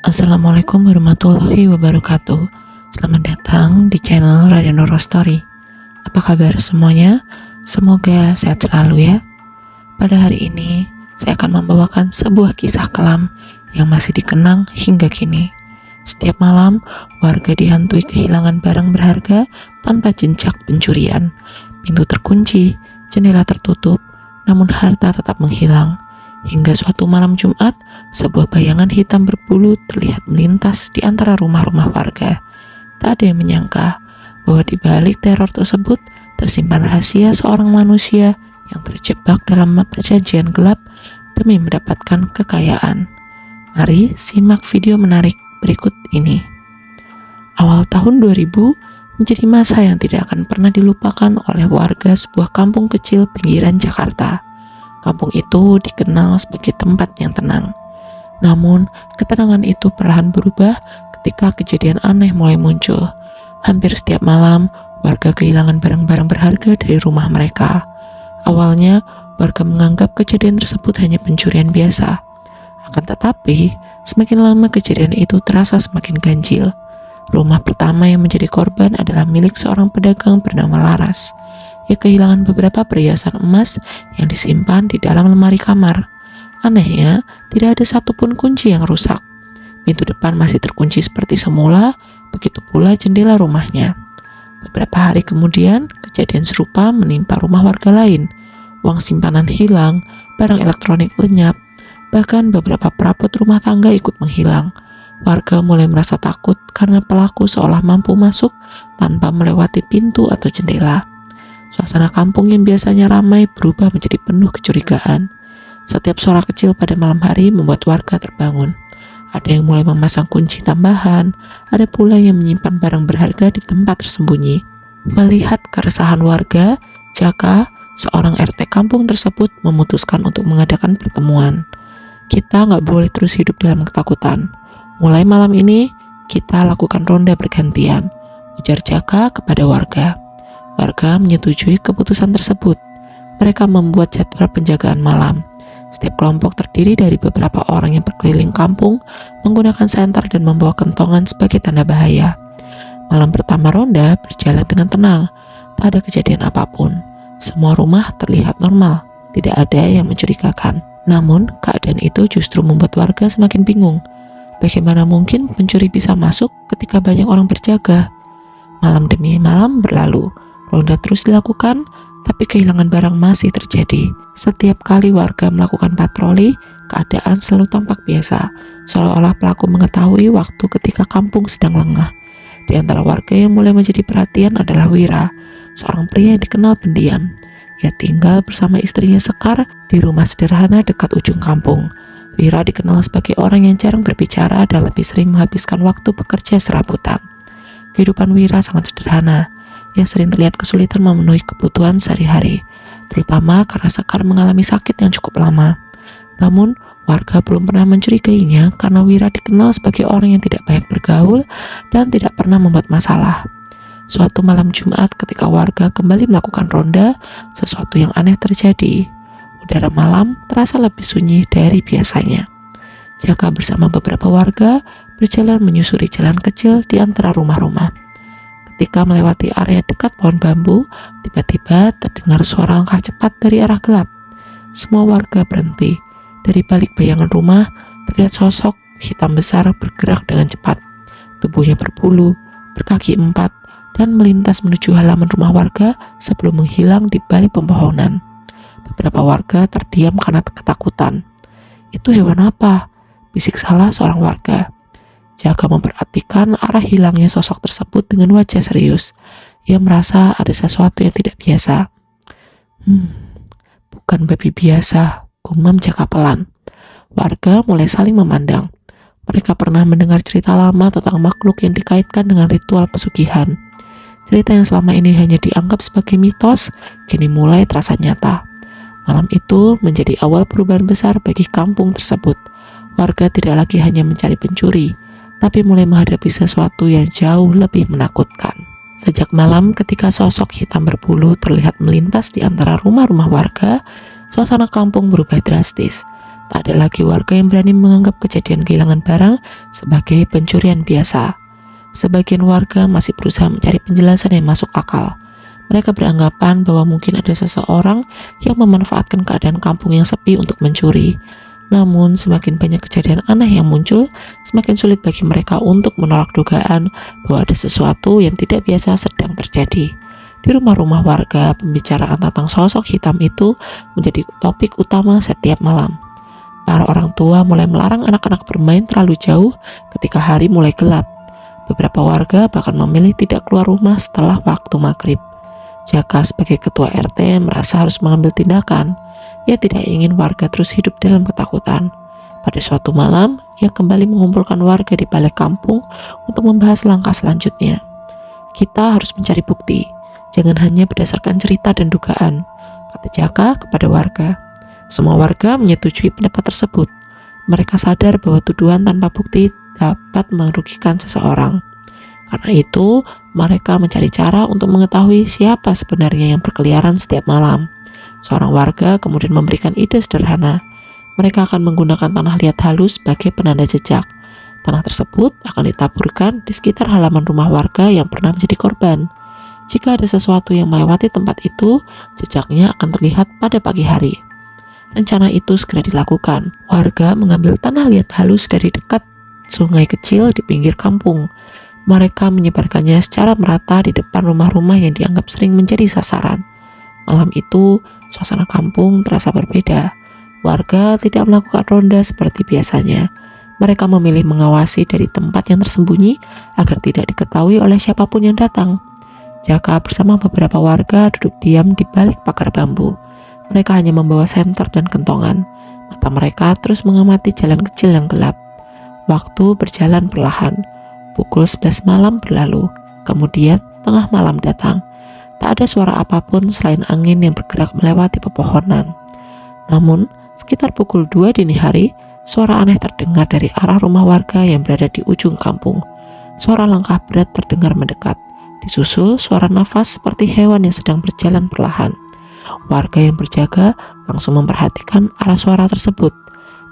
Assalamualaikum warahmatullahi wabarakatuh. Selamat datang di channel Radio Nurul Story. Apa kabar semuanya? Semoga sehat selalu ya. Pada hari ini, saya akan membawakan sebuah kisah kelam yang masih dikenang hingga kini. Setiap malam, warga dihantui kehilangan barang berharga tanpa jejak pencurian. Pintu terkunci, jendela tertutup, namun harta tetap menghilang. Hingga suatu malam Jumat, sebuah bayangan hitam berbulu terlihat melintas di antara rumah-rumah warga. Tak ada yang menyangka bahwa di balik teror tersebut tersimpan rahasia seorang manusia yang terjebak dalam perjanjian gelap demi mendapatkan kekayaan. Mari simak video menarik berikut ini. Awal tahun 2000 menjadi masa yang tidak akan pernah dilupakan oleh warga sebuah kampung kecil pinggiran Jakarta. Kampung itu dikenal sebagai tempat yang tenang. Namun, ketenangan itu perlahan berubah ketika kejadian aneh mulai muncul. Hampir setiap malam, warga kehilangan barang-barang berharga dari rumah mereka. Awalnya, warga menganggap kejadian tersebut hanya pencurian biasa. Akan tetapi, semakin lama kejadian itu terasa semakin ganjil. Rumah pertama yang menjadi korban adalah milik seorang pedagang bernama Laras. Ia kehilangan beberapa perhiasan emas yang disimpan di dalam lemari kamar. Anehnya, tidak ada satupun kunci yang rusak. Pintu depan masih terkunci seperti semula, begitu pula jendela rumahnya. Beberapa hari kemudian, kejadian serupa menimpa rumah warga lain. Uang simpanan hilang, barang elektronik lenyap, bahkan beberapa perabot rumah tangga ikut menghilang. Warga mulai merasa takut karena pelaku seolah mampu masuk tanpa melewati pintu atau jendela. Suasana kampung yang biasanya ramai berubah menjadi penuh kecurigaan. Setiap suara kecil pada malam hari membuat warga terbangun. Ada yang mulai memasang kunci tambahan, ada pula yang menyimpan barang berharga di tempat tersembunyi. Melihat keresahan warga, Jaka, seorang RT kampung tersebut memutuskan untuk mengadakan pertemuan. Kita nggak boleh terus hidup dalam ketakutan. Mulai malam ini, kita lakukan ronda bergantian, ujar Jaka kepada warga. Warga menyetujui keputusan tersebut. Mereka membuat jadwal penjagaan malam. Setiap kelompok terdiri dari beberapa orang yang berkeliling kampung, menggunakan senter dan membawa kentongan sebagai tanda bahaya. Malam pertama ronda berjalan dengan tenang. Tak ada kejadian apapun. Semua rumah terlihat normal. Tidak ada yang mencurigakan. Namun, keadaan itu justru membuat warga semakin bingung. Bagaimana mungkin pencuri bisa masuk ketika banyak orang berjaga? Malam demi malam berlalu. Ronda terus dilakukan, tapi kehilangan barang masih terjadi. Setiap kali warga melakukan patroli, keadaan selalu tampak biasa, seolah-olah pelaku mengetahui waktu ketika kampung sedang lengah. Di antara warga yang mulai menjadi perhatian adalah Wira, seorang pria yang dikenal pendiam. Ia tinggal bersama istrinya Sekar di rumah sederhana dekat ujung kampung. Wira dikenal sebagai orang yang jarang berbicara dan lebih sering menghabiskan waktu bekerja serabutan. Kehidupan Wira sangat sederhana. Ia sering terlihat kesulitan memenuhi kebutuhan sehari-hari, terutama karena Sekar mengalami sakit yang cukup lama. Namun, warga belum pernah mencurigainya karena Wira dikenal sebagai orang yang tidak banyak bergaul dan tidak pernah membuat masalah. Suatu malam Jumat ketika warga kembali melakukan ronda, sesuatu yang aneh terjadi. Udara malam terasa lebih sunyi dari biasanya. Jaka bersama beberapa warga berjalan menyusuri jalan kecil di antara rumah-rumah. Ketika melewati area dekat pohon bambu, tiba-tiba terdengar suara langkah cepat dari arah gelap. Semua warga berhenti. Dari balik bayangan rumah, terlihat sosok hitam besar bergerak dengan cepat. Tubuhnya berbulu, berkaki 4, dan melintas menuju halaman rumah warga sebelum menghilang di balik pepohonan. Beberapa warga terdiam karena ketakutan. "Itu hewan apa?" bisik salah seorang warga. Jaka memperhatikan arah hilangnya sosok tersebut dengan wajah serius. Ia merasa ada sesuatu yang tidak biasa. Bukan babi biasa, gumam Jaka pelan. Warga mulai saling memandang. Mereka pernah mendengar cerita lama tentang makhluk yang dikaitkan dengan ritual pesugihan. Cerita yang selama ini hanya dianggap sebagai mitos, kini mulai terasa nyata. Malam itu menjadi awal perubahan besar bagi kampung tersebut. Warga tidak lagi hanya mencari pencuri, tapi mulai menghadapi sesuatu yang jauh lebih menakutkan. Sejak malam ketika sosok hitam berbulu terlihat melintas di antara rumah-rumah warga, suasana kampung berubah drastis. Tak ada lagi warga yang berani menganggap kejadian kehilangan barang sebagai pencurian biasa. Sebagian warga masih berusaha mencari penjelasan yang masuk akal. Mereka beranggapan bahwa mungkin ada seseorang yang memanfaatkan keadaan kampung yang sepi untuk mencuri. Namun, semakin banyak kejadian aneh yang muncul, semakin sulit bagi mereka untuk menolak dugaan bahwa ada sesuatu yang tidak biasa sedang terjadi. Di rumah-rumah warga, pembicaraan tentang sosok hitam itu menjadi topik utama setiap malam. Para orang tua mulai melarang anak-anak bermain terlalu jauh ketika hari mulai gelap. Beberapa warga bahkan memilih tidak keluar rumah setelah waktu maghrib. Jaka sebagai ketua RT merasa harus mengambil tindakan. Ia tidak ingin warga terus hidup dalam ketakutan. Pada suatu malam, ia kembali mengumpulkan warga di balai kampung untuk membahas langkah selanjutnya. Kita harus mencari bukti, jangan hanya berdasarkan cerita dan dugaan, kata Jaka kepada warga. Semua warga menyetujui pendapat tersebut. Mereka sadar bahwa tuduhan tanpa bukti dapat merugikan seseorang. Karena itu, mereka mencari cara untuk mengetahui siapa sebenarnya yang berkeliaran setiap malam. Seorang warga kemudian memberikan ide sederhana. Mereka akan menggunakan tanah liat halus sebagai penanda jejak. Tanah tersebut akan ditaburkan di sekitar halaman rumah warga yang pernah menjadi korban. Jika ada sesuatu yang melewati tempat itu, jejaknya akan terlihat pada pagi hari. Rencana itu segera dilakukan. Warga mengambil tanah liat halus dari dekat sungai kecil di pinggir kampung. Mereka menyebarkannya secara merata di depan rumah-rumah yang dianggap sering menjadi sasaran. Malam itu, suasana kampung terasa berbeda. Warga tidak melakukan ronda seperti biasanya. Mereka memilih mengawasi dari tempat yang tersembunyi agar tidak diketahui oleh siapapun yang datang. Jaka bersama beberapa warga duduk diam di balik pagar bambu. Mereka hanya membawa senter dan kentongan. Mata mereka terus mengamati jalan kecil yang gelap. Waktu berjalan perlahan. Pukul 11 malam berlalu, kemudian tengah malam datang. Tak ada suara apapun selain angin yang bergerak melewati pepohonan. Namun, sekitar pukul 2 dini hari, suara aneh terdengar dari arah rumah warga yang berada di ujung kampung. Suara langkah berat terdengar mendekat, disusul suara nafas seperti hewan yang sedang berjalan perlahan. Warga yang berjaga langsung memperhatikan arah suara tersebut.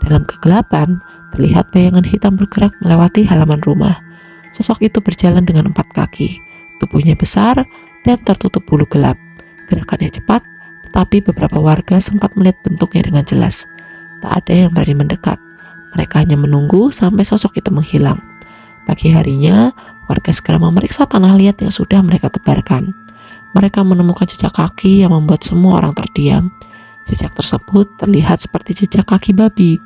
Dalam kegelapan, terlihat bayangan hitam bergerak melewati halaman rumah. Sosok itu berjalan dengan 4 kaki, tubuhnya besar dan tertutup bulu gelap. Gerakannya cepat, tetapi beberapa warga sempat melihat bentuknya dengan jelas. Tak ada yang berani mendekat. Mereka hanya menunggu sampai sosok itu menghilang. Pagi harinya, warga segera memeriksa tanah liat yang sudah mereka tebarkan. Mereka menemukan jejak kaki yang membuat semua orang terdiam. Jejak tersebut terlihat seperti jejak kaki babi.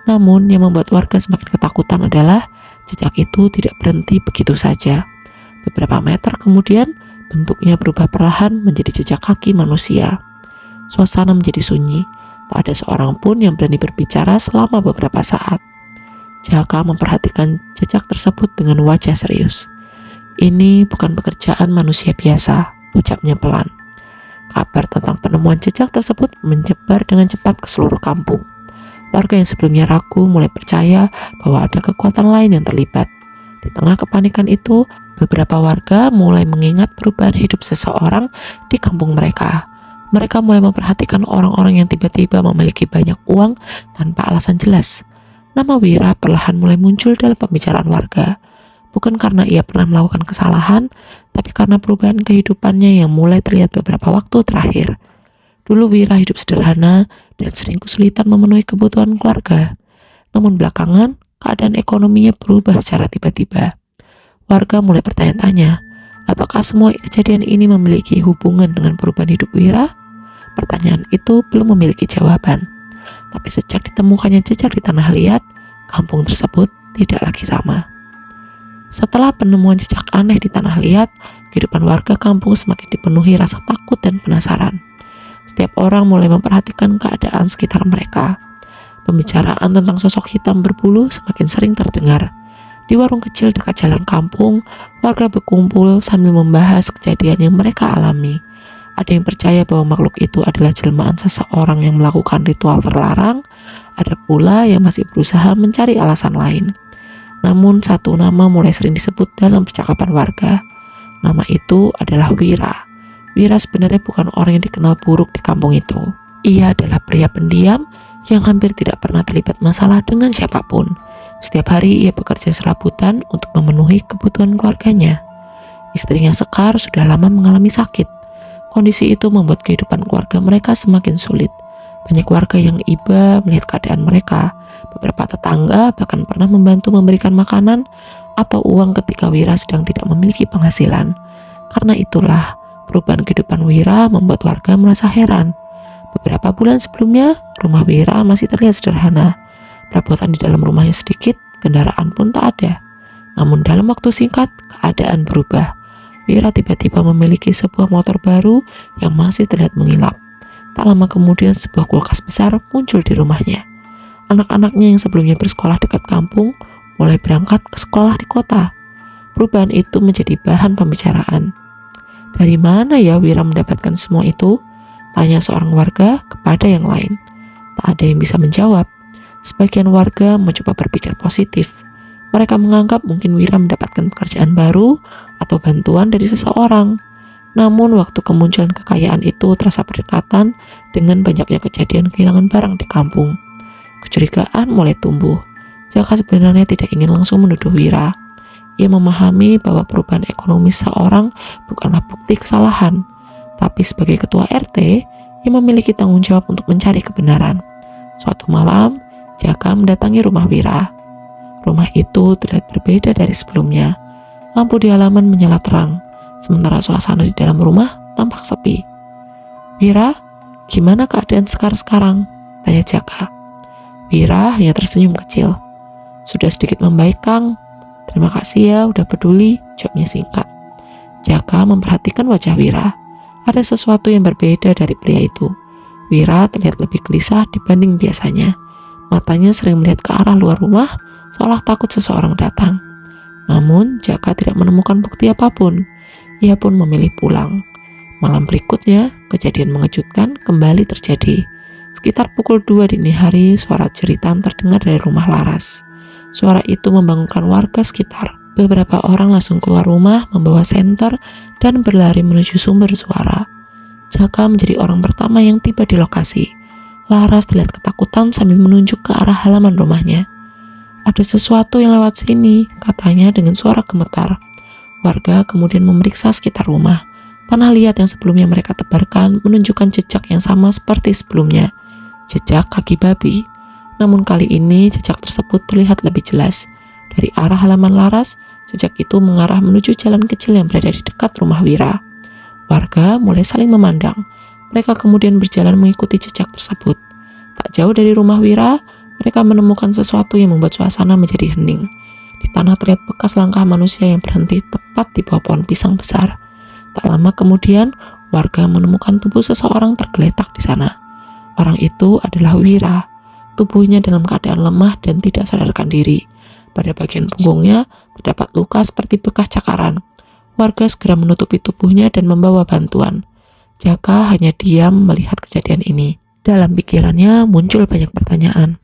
Namun, yang membuat warga semakin ketakutan adalah jejak itu tidak berhenti begitu saja. Beberapa meter kemudian, bentuknya berubah perlahan menjadi jejak kaki manusia. Suasana menjadi sunyi. Tak ada seorang pun yang berani berbicara selama beberapa saat. Jaka memperhatikan jejak tersebut dengan wajah serius. Ini bukan pekerjaan manusia biasa, ucapnya pelan. Kabar tentang penemuan jejak tersebut menyebar dengan cepat ke seluruh kampung. Warga yang sebelumnya ragu mulai percaya bahwa ada kekuatan lain yang terlibat. Di tengah kepanikan itu, beberapa warga mulai mengingat perubahan hidup seseorang di kampung mereka. Mereka mulai memperhatikan orang-orang yang tiba-tiba memiliki banyak uang tanpa alasan jelas. Nama Wira perlahan mulai muncul dalam pembicaraan warga. Bukan karena ia pernah melakukan kesalahan, tapi karena perubahan kehidupannya yang mulai terlihat beberapa waktu terakhir. Dulu Wira hidup sederhana dan sering kesulitan memenuhi kebutuhan keluarga. Namun belakangan, keadaan ekonominya berubah secara tiba-tiba. Warga mulai bertanya-tanya, apakah semua kejadian ini memiliki hubungan dengan perubahan hidup Wira? Pertanyaan itu belum memiliki jawaban. Tapi sejak ditemukannya jejak di tanah liat, kampung tersebut tidak lagi sama. Setelah penemuan jejak aneh di tanah liat, kehidupan warga kampung semakin dipenuhi rasa takut dan penasaran. Setiap orang mulai memperhatikan keadaan sekitar mereka. Pembicaraan tentang sosok hitam berbulu semakin sering terdengar. Di warung kecil dekat jalan kampung, warga berkumpul sambil membahas kejadian yang mereka alami. Ada yang percaya bahwa makhluk itu adalah jelmaan seseorang yang melakukan ritual terlarang. Ada pula yang masih berusaha mencari alasan lain. Namun satu nama mulai sering disebut dalam percakapan warga. Nama itu adalah Wira. Wira sebenarnya bukan orang yang dikenal buruk di kampung itu. Ia adalah pria pendiam yang hampir tidak pernah terlibat masalah dengan siapapun. Setiap hari ia bekerja serabutan untuk memenuhi kebutuhan keluarganya. Istrinya Sekar sudah lama mengalami sakit. Kondisi itu membuat kehidupan keluarga mereka semakin sulit. Banyak warga yang iba melihat keadaan mereka. Beberapa tetangga bahkan pernah membantu memberikan makanan atau uang ketika Wira sedang tidak memiliki penghasilan. Karena itulah, perubahan kehidupan Wira membuat warga merasa heran. Beberapa bulan sebelumnya, rumah Wira masih terlihat sederhana. Perabotan di dalam rumahnya sedikit, kendaraan pun tak ada. Namun dalam waktu singkat, keadaan berubah. Wira tiba-tiba memiliki sebuah motor baru yang masih terlihat mengilap. Tak lama kemudian sebuah kulkas besar muncul di rumahnya. Anak-anaknya yang sebelumnya bersekolah dekat kampung mulai berangkat ke sekolah di kota. Perubahan itu menjadi bahan pembicaraan. Dari mana ya Wira mendapatkan semua itu? Tanya seorang warga kepada yang lain. Tak ada yang bisa menjawab. Sebagian warga mencoba berpikir positif. Mereka menganggap mungkin Wira mendapatkan pekerjaan baru atau bantuan dari seseorang. Namun waktu kemunculan kekayaan itu terasa berdekatan dengan banyaknya kejadian kehilangan barang di kampung. Kecurigaan mulai tumbuh. Jaka sebenarnya tidak ingin langsung menuduh Wira. Ia memahami bahwa perubahan ekonomi seorang bukanlah bukti kesalahan. Tapi sebagai ketua RT, ia memiliki tanggung jawab untuk mencari kebenaran. Suatu malam, Jaka mendatangi rumah Wira. Rumah itu terlihat berbeda dari sebelumnya. Lampu di halaman menyala terang, sementara suasana di dalam rumah tampak sepi. "Wira, gimana keadaan sekarang?" tanya Jaka. Wira hanya tersenyum kecil. "Sudah sedikit membaik, Kang. Terima kasih ya udah peduli," jawabnya singkat. Jaka memperhatikan wajah Wira. Ada sesuatu yang berbeda dari pria itu. Wira terlihat lebih gelisah dibanding biasanya. Matanya sering melihat ke arah luar rumah, seolah takut seseorang datang. Namun, Jaka tidak menemukan bukti apapun. Ia pun memilih pulang. Malam berikutnya, kejadian mengejutkan kembali terjadi. Sekitar pukul 2 dini hari, suara jeritan terdengar dari rumah Laras. Suara itu membangunkan warga sekitar. Beberapa orang langsung keluar rumah membawa senter dan berlari menuju sumber suara. Jaka menjadi orang pertama yang tiba di lokasi. Laras terlihat ketakutan sambil menunjuk ke arah halaman rumahnya. "Ada sesuatu yang lewat sini," katanya dengan suara gemetar. Warga kemudian memeriksa sekitar rumah. Tanah liat yang sebelumnya mereka tebarkan menunjukkan jejak yang sama seperti sebelumnya. Jejak kaki babi. Namun kali ini jejak tersebut terlihat lebih jelas. Dari arah halaman Laras, jejak itu mengarah menuju jalan kecil yang berada di dekat rumah Wira. Warga mulai saling memandang. Mereka kemudian berjalan mengikuti jejak tersebut. Tak jauh dari rumah Wira, mereka menemukan sesuatu yang membuat suasana menjadi hening. Di tanah terlihat bekas langkah manusia yang berhenti tepat di bawah pohon pisang besar. Tak lama kemudian, warga menemukan tubuh seseorang tergeletak di sana. Orang itu adalah Wira. Tubuhnya dalam keadaan lemah dan tidak sadarkan diri. Pada bagian punggungnya terdapat luka seperti bekas cakaran. Warga segera menutupi tubuhnya dan membawa bantuan. Jaka hanya diam melihat kejadian ini. Dalam pikirannya muncul banyak pertanyaan.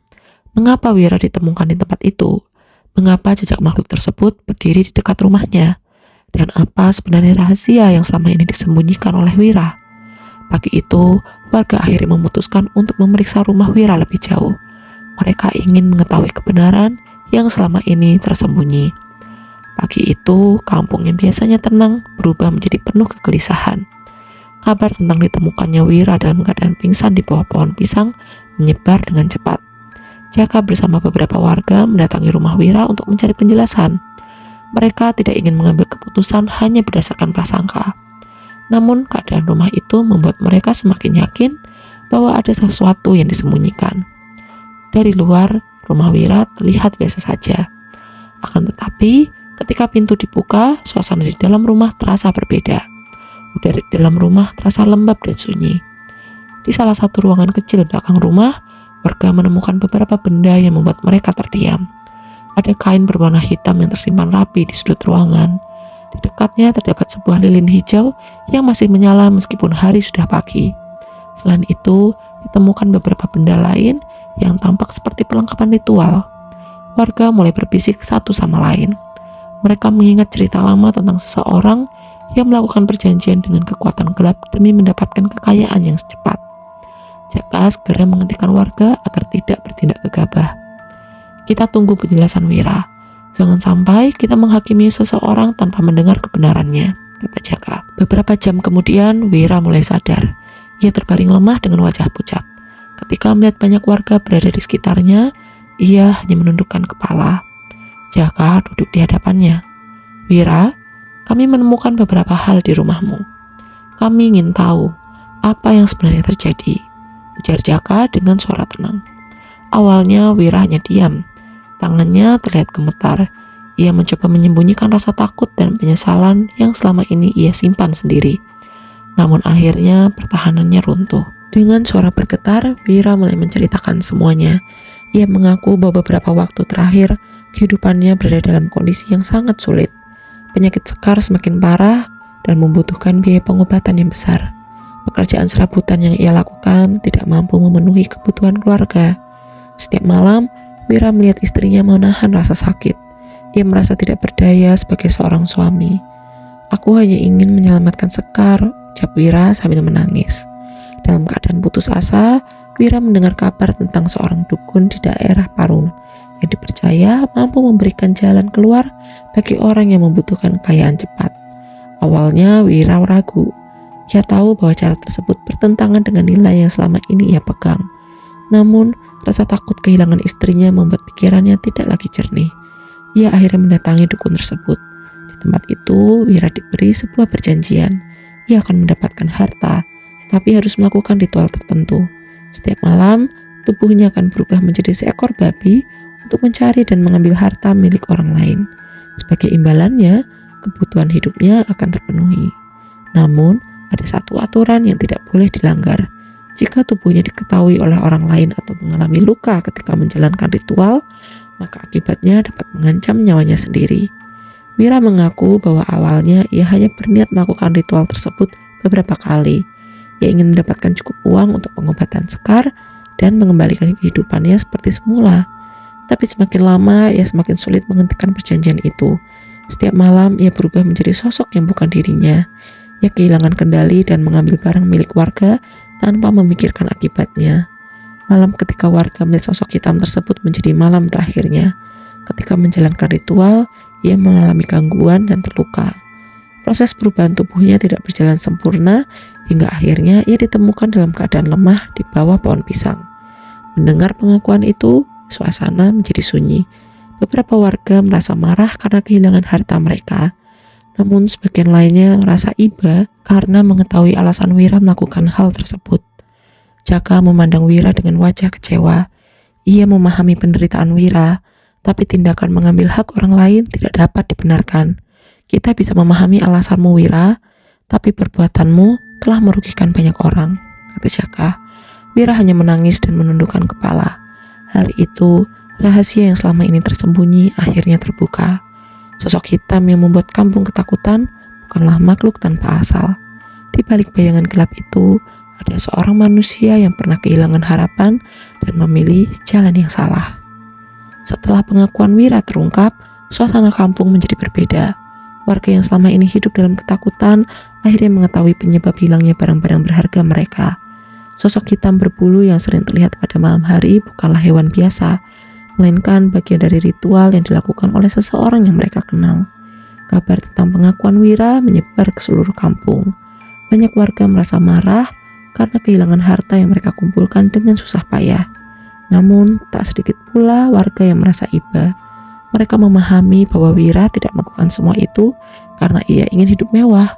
Mengapa Wira ditemukan di tempat itu? Mengapa jejak makhluk tersebut berdiri di dekat rumahnya? Dan apa sebenarnya rahasia yang selama ini disembunyikan oleh Wira? Pagi itu, warga akhirnya memutuskan untuk memeriksa rumah Wira lebih jauh. Mereka ingin mengetahui kebenaran yang selama ini tersembunyi. Pagi itu, kampung yang biasanya tenang berubah menjadi penuh kegelisahan. Kabar tentang ditemukannya Wira dalam keadaan pingsan di bawah pohon pisang menyebar dengan cepat. Jaka bersama beberapa warga mendatangi rumah Wira untuk mencari penjelasan. Mereka tidak ingin mengambil keputusan hanya berdasarkan prasangka. Namun keadaan rumah itu membuat mereka semakin yakin bahwa ada sesuatu yang disembunyikan. Dari luar, rumah Wira terlihat biasa saja. Akan tetapi, ketika pintu dibuka, suasana di dalam rumah terasa berbeda. Udara di dalam rumah terasa lembab dan sunyi. Di salah satu ruangan kecil belakang rumah, warga menemukan beberapa benda yang membuat mereka terdiam. Ada kain berwarna hitam yang tersimpan rapi di sudut ruangan. Di dekatnya terdapat sebuah lilin hijau yang masih menyala meskipun hari sudah pagi. Selain itu, ditemukan beberapa benda lain yang tampak seperti perlengkapan ritual. Warga mulai berbisik satu sama lain. Mereka mengingat cerita lama tentang seseorang yang melakukan perjanjian dengan kekuatan gelap demi mendapatkan kekayaan yang secepat. Jaka segera menghentikan warga agar tidak bertindak gegabah. Kita tunggu penjelasan Wira. Jangan sampai kita menghakimi seseorang tanpa mendengar kebenarannya, kata Jaka. Beberapa jam kemudian, Wira mulai sadar. Ia terbaring lemah dengan wajah pucat. Ketika melihat banyak warga berada di sekitarnya, ia hanya menundukkan kepala. Jaka duduk di hadapannya. Wira, kami menemukan beberapa hal di rumahmu. Kami ingin tahu apa yang sebenarnya terjadi, ujar Jaka dengan suara tenang. Awalnya Wira hanya diam. Tangannya terlihat gemetar. Ia mencoba menyembunyikan rasa takut dan penyesalan yang selama ini ia simpan sendiri. Namun akhirnya pertahanannya runtuh. Dengan suara bergetar, Wira mulai menceritakan semuanya. Ia mengaku bahwa beberapa waktu terakhir, kehidupannya berada dalam kondisi yang sangat sulit. Penyakit sekar semakin parah dan membutuhkan biaya pengobatan yang besar. Pekerjaan serabutan yang ia lakukan tidak mampu memenuhi kebutuhan keluarga. Setiap malam, Wira melihat istrinya menahan rasa sakit. Ia merasa tidak berdaya sebagai seorang suami. Aku hanya ingin menyelamatkan Sekar, ucap Wira sambil menangis. Dalam keadaan putus asa, Wira mendengar kabar tentang seorang dukun di daerah Parung yang dipercaya mampu memberikan jalan keluar bagi orang yang membutuhkan kekayaan cepat. Awalnya Wira ragu. Ia tahu bahwa cara tersebut bertentangan dengan nilai yang selama ini ia pegang. Namun, rasa takut kehilangan istrinya membuat pikirannya tidak lagi jernih. Ia akhirnya mendatangi dukun tersebut. Di tempat itu, Wira diberi sebuah perjanjian. Ia akan mendapatkan harta, tapi harus melakukan ritual tertentu. Setiap malam, tubuhnya akan berubah menjadi seekor babi untuk mencari dan mengambil harta milik orang lain. Sebagai imbalannya, kebutuhan hidupnya akan terpenuhi. Namun, ada satu aturan yang tidak boleh dilanggar. Jika tubuhnya diketahui oleh orang lain atau mengalami luka ketika menjalankan ritual, maka akibatnya dapat mengancam nyawanya sendiri. Wira mengaku bahwa awalnya ia hanya berniat melakukan ritual tersebut beberapa kali. Ia ingin mendapatkan cukup uang untuk pengobatan Sekar dan mengembalikan kehidupannya seperti semula. Tapi semakin lama, ia semakin sulit menghentikan perjanjian itu. Setiap malam, ia berubah menjadi sosok yang bukan dirinya. Ia kehilangan kendali dan mengambil barang milik warga tanpa memikirkan akibatnya. Malam ketika warga melihat sosok hitam tersebut menjadi malam terakhirnya. Ketika menjalankan ritual, ia mengalami gangguan dan terluka. Proses perubahan tubuhnya tidak berjalan sempurna hingga akhirnya ia ditemukan dalam keadaan lemah di bawah pohon pisang. Mendengar pengakuan itu, suasana menjadi sunyi. Beberapa warga merasa marah karena kehilangan harta mereka. Namun sebagian lainnya merasa iba karena mengetahui alasan Wira melakukan hal tersebut. Jaka memandang Wira dengan wajah kecewa. Ia memahami penderitaan Wira, tapi tindakan mengambil hak orang lain tidak dapat dibenarkan. Kita bisa memahami alasanmu Wira, tapi perbuatanmu telah merugikan banyak orang, kata Jaka. Wira hanya menangis dan menundukkan kepala. Hari itu, rahasia yang selama ini tersembunyi akhirnya terbuka. Sosok hitam yang membuat kampung ketakutan bukanlah makhluk tanpa asal. Di balik bayangan gelap itu, ada seorang manusia yang pernah kehilangan harapan dan memilih jalan yang salah. Setelah pengakuan Wira terungkap, suasana kampung menjadi berbeda. Warga yang selama ini hidup dalam ketakutan akhirnya mengetahui penyebab hilangnya barang-barang berharga mereka. Sosok hitam berbulu yang sering terlihat pada malam hari bukanlah hewan biasa, melainkan bagian dari ritual yang dilakukan oleh seseorang yang mereka kenal. Kabar tentang pengakuan Wira menyebar ke seluruh kampung. Banyak warga merasa marah karena kehilangan harta yang mereka kumpulkan dengan susah payah. Namun, tak sedikit pula warga yang merasa iba. Mereka memahami bahwa Wira tidak melakukan semua itu karena ia ingin hidup mewah.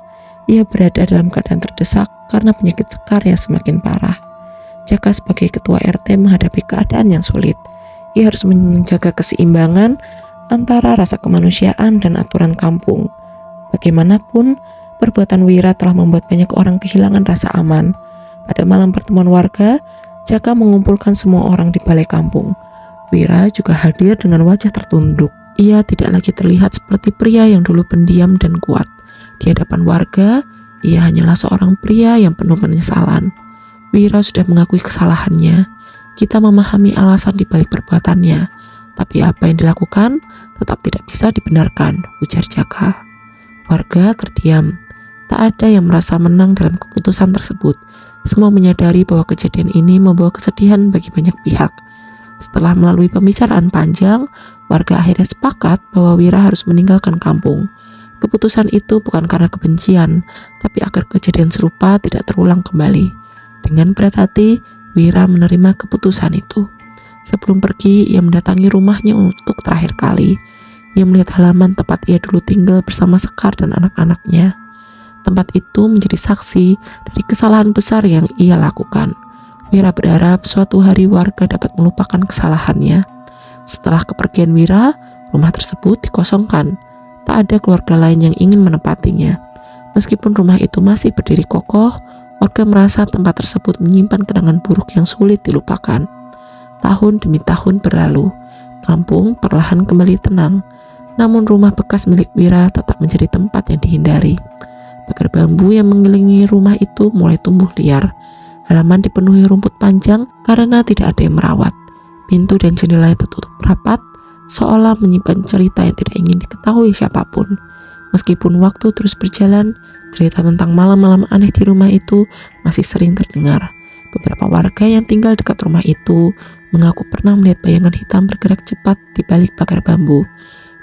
Ia berada dalam keadaan terdesak karena penyakit sekar yang semakin parah. Jaka sebagai ketua RT menghadapi keadaan yang sulit. Ia harus menjaga keseimbangan antara rasa kemanusiaan dan aturan kampung. Bagaimanapun, perbuatan Wira telah membuat banyak orang kehilangan rasa aman. Pada malam pertemuan warga, Jaka mengumpulkan semua orang di balai kampung. Wira juga hadir dengan wajah tertunduk. Ia tidak lagi terlihat seperti pria yang dulu pendiam dan kuat. Di hadapan warga, ia hanyalah seorang pria yang penuh penyesalan. Wira sudah mengakui kesalahannya. Kita memahami alasan di balik perbuatannya, tapi apa yang dilakukan tetap tidak bisa dibenarkan, ujar Jaka. Warga terdiam. Tak ada yang merasa menang dalam keputusan tersebut. Semua menyadari bahwa kejadian ini membawa kesedihan bagi banyak pihak. Setelah melalui pembicaraan panjang, warga akhirnya sepakat bahwa Wira harus meninggalkan kampung. Keputusan itu bukan karena kebencian, tapi agar kejadian serupa tidak terulang kembali. Dengan berat hati, Wira menerima keputusan itu. Sebelum pergi, ia mendatangi rumahnya untuk terakhir kali. Ia melihat halaman tempat ia dulu tinggal bersama Sekar dan anak-anaknya. Tempat itu menjadi saksi dari kesalahan besar yang ia lakukan. Wira berharap suatu hari warga dapat melupakan kesalahannya. Setelah kepergian Wira, rumah tersebut dikosongkan. Tak ada keluarga lain yang ingin menempatinya. Meskipun rumah itu masih berdiri kokoh, warga merasa tempat tersebut menyimpan kenangan buruk yang sulit dilupakan. Tahun demi tahun berlalu, kampung perlahan kembali tenang. Namun rumah bekas milik Wira tetap menjadi tempat yang dihindari. Pagar bambu yang mengelilingi rumah itu mulai tumbuh liar. Halaman dipenuhi rumput panjang karena tidak ada yang merawat. Pintu dan jendela tertutup rapat, seolah menyimpan cerita yang tidak ingin diketahui siapapun. Meskipun waktu terus berjalan, cerita tentang malam-malam aneh di rumah itu masih sering terdengar. Beberapa warga yang tinggal dekat rumah itu mengaku pernah melihat bayangan hitam bergerak cepat di balik pagar bambu.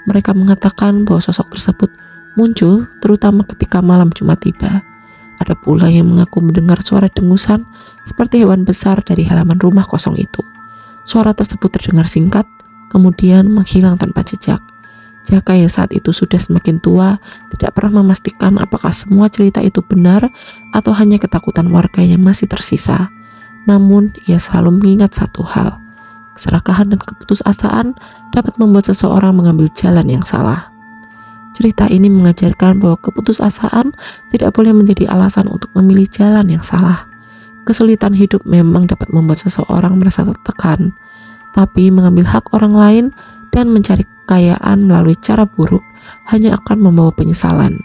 Mereka mengatakan bahwa sosok tersebut muncul terutama ketika malam Jumat tiba. Ada pula yang mengaku mendengar suara dengusan seperti hewan besar dari halaman rumah kosong itu. Suara tersebut terdengar singkat, kemudian menghilang tanpa jejak. Jaka yang saat itu sudah semakin tua tidak pernah memastikan apakah semua cerita itu benar atau hanya ketakutan warga yang masih tersisa. Namun ia selalu mengingat satu hal, keserakahan dan keputusasaan dapat membuat seseorang mengambil jalan yang salah. Cerita ini mengajarkan bahwa keputusasaan tidak boleh menjadi alasan untuk memilih jalan yang salah. Kesulitan hidup memang dapat membuat seseorang merasa tertekan, tapi mengambil hak orang lain dan mencari kekayaan melalui cara buruk hanya akan membawa penyesalan.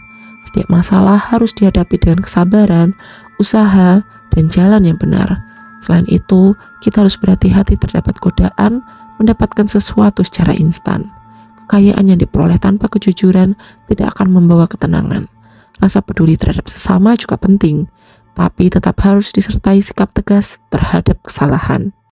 Setiap masalah harus dihadapi dengan kesabaran, usaha, dan jalan yang benar. Selain itu, kita harus berhati-hati terhadap godaan mendapatkan sesuatu secara instan. Kekayaan yang diperoleh tanpa kejujuran tidak akan membawa ketenangan. Rasa peduli terhadap sesama juga penting, tapi tetap harus disertai sikap tegas terhadap kesalahan.